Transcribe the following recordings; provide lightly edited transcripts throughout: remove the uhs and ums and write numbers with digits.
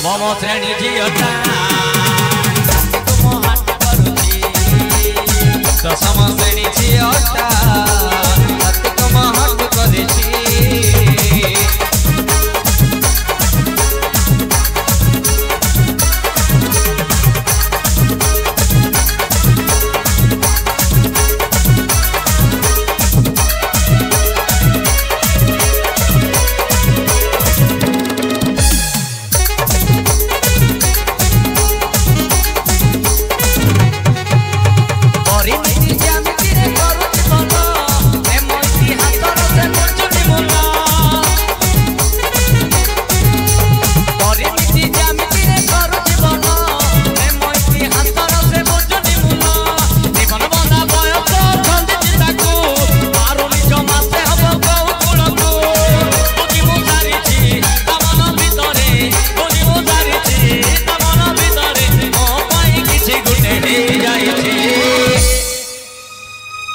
नवम श्रेणी झीटा हाट करुची दशम श्रेणी झीटा हाट करुची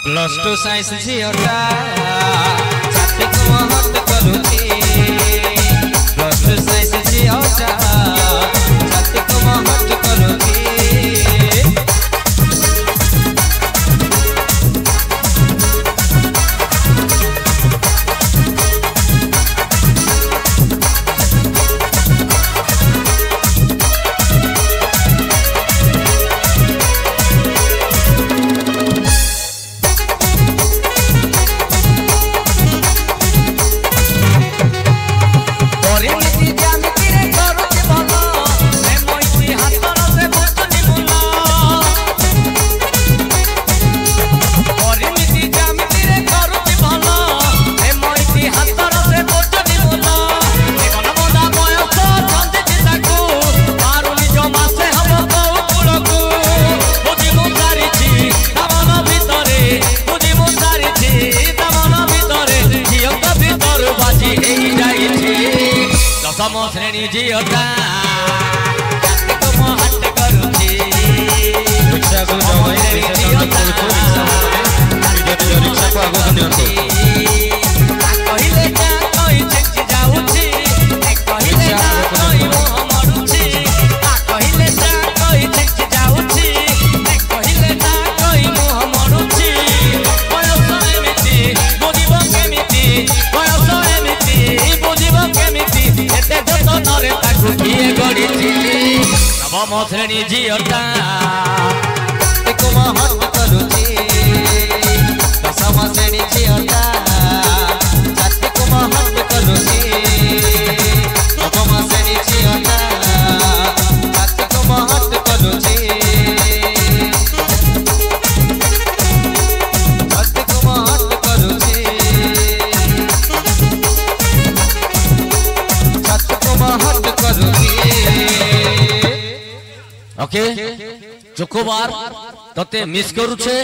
प्लस टू साइंस झीटा छाती को हट करुची प्लस टू साइंस झीटा छाती को हट करुची दशम श्रेणी झीटा हाट करुची नवम श्रेणी झीटा हाट करुची दशम श्रेणी झीटा छाती को हाट करुची नवम श्रेणी झीटा छाती को हाट करुची छाती को हाट करुची छाती को हाट करुची ओके चोखोबार तते मिस करू छे।